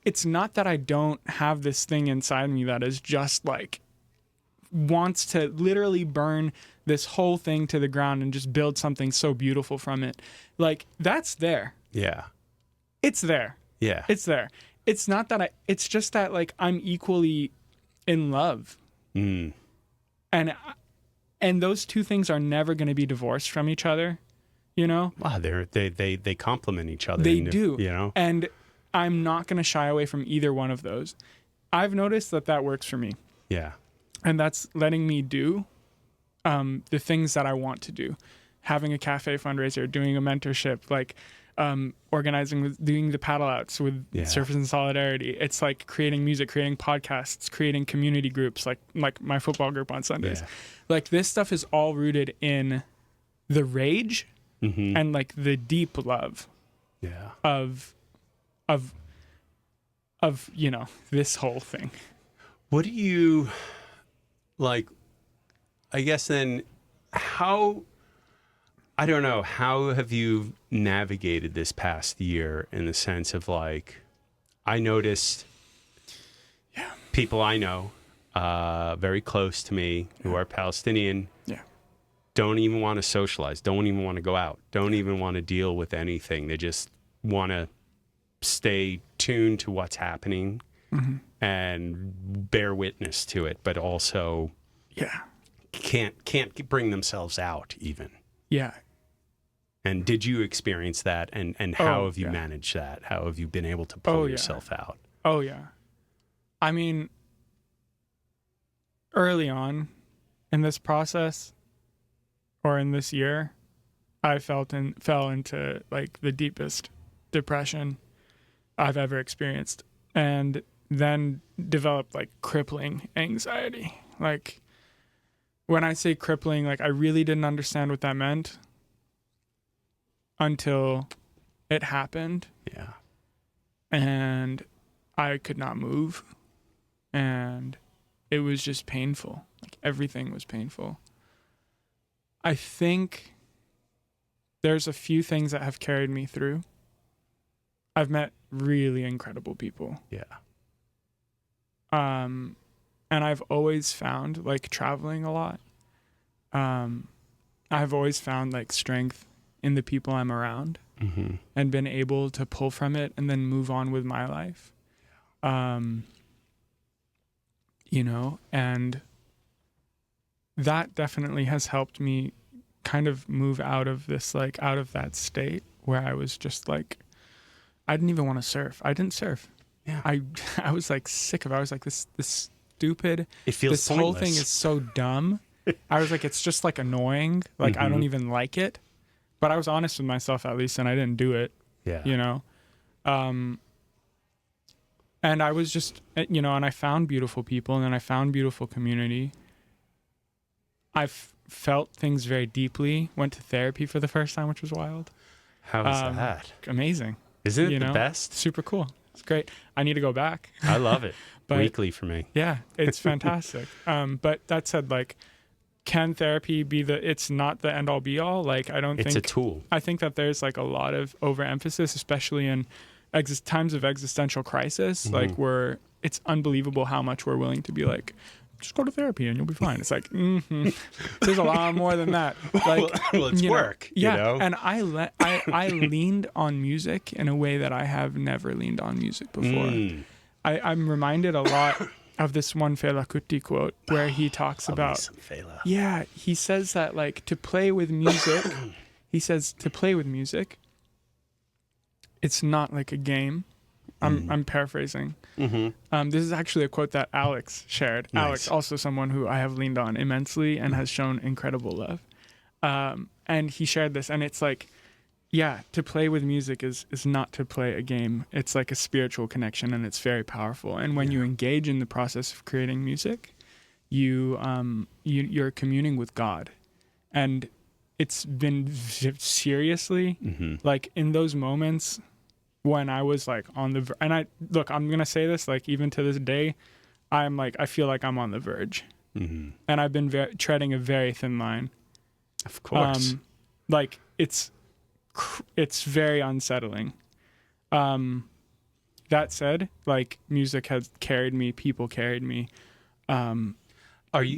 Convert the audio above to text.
it's not that I don't have this thing inside me that is just like wants to literally burn this whole thing to the ground and just build something so beautiful from it. Like, that's there. Yeah. It's there. Yeah. It's there. It's not that it's just that like I'm equally in love. Mm. And those two things are never going to be divorced from each other, you know? Wow, they complement each other. They do. You know? And I'm not going to shy away from either one of those. I've noticed that works for me. Yeah. And that's letting me do the things that I want to do. Having a cafe fundraiser, doing a mentorship, like doing the paddle outs with Surfers in Solidarity. It's like creating music, creating podcasts, creating community groups, like my football group on Sundays. Yeah. Like, this stuff is all rooted in the rage and like the deep love of you know, this whole thing. What do you like? I guess then, how have you navigated this past year in the sense of like, I noticed people I know very close to me who are Palestinian don't even want to socialize, don't even want to go out, don't even want to deal with anything. They just want to stay tuned to what's happening and bear witness to it, but also can't bring themselves out even. Yeah. And did you experience that? And how have you managed that? How have you been able to pull yourself out? Oh, yeah. I mean, early on in this process or in this year, I fell into like the deepest depression I've ever experienced, and then developed like crippling anxiety. Like, when I say crippling, like, I really didn't understand what that meant until it happened. Yeah. And I could not move. And it was just painful. Like, everything was painful. I think there's a few things that have carried me through. I've met really incredible people. Yeah. And I've always found, like, traveling a lot, I've always found like strength in the people I'm around and been able to pull from it and then move on with my life. You know, and that definitely has helped me kind of move out of this, like, out of that state where I was just like, I didn't even want to surf. I didn't surf. Yeah. I was like sick of it. I was like, this stupid, it feels this pointless. whole thing is so dumb. I was like, it's just like annoying. Like, I don't even like it. But I was honest with myself at least, and I didn't do it. Yeah. You know? And I was just, you know, and I found beautiful people, and then I found beautiful community. I felt things very deeply, went to therapy for the first time, which was wild. How is that? Amazing. Isn't it you the know? best? Super cool. It's great. I need to go back. I love it. But, weekly for me. Yeah, it's fantastic. But that said, like, can therapy be it's not the end all be all? Like, I don't think it's a tool. I think that there's like a lot of overemphasis, especially in times of existential crisis, like, where it's unbelievable how much we're willing to be like, just go to therapy and you'll be fine. It's like, there's a lot more than that. Like, well, it's work. Yeah. You know? And I leaned on music in a way that I have never leaned on music before. I'm reminded a lot of this one Fela Kuti quote where he talks about, some Fela. Yeah, he says that, like, to play with music, it's not like a game. I'm paraphrasing. This is actually a quote that Alex shared. Nice. Alex, also someone who I have leaned on immensely and has shown incredible love. And he shared this, and it's like, yeah, to play with music is not to play a game. It's like a spiritual connection, and it's very powerful. And when you engage in the process of creating music, you're communing with God. And it's been seriously, like, in those moments when I was like on the, and I'm going to say this, like, even to this day, I feel like I'm on the verge. And I've been treading a very thin line. Of course. Like, it's very unsettling. that said, like music has carried me, people carried me. Are you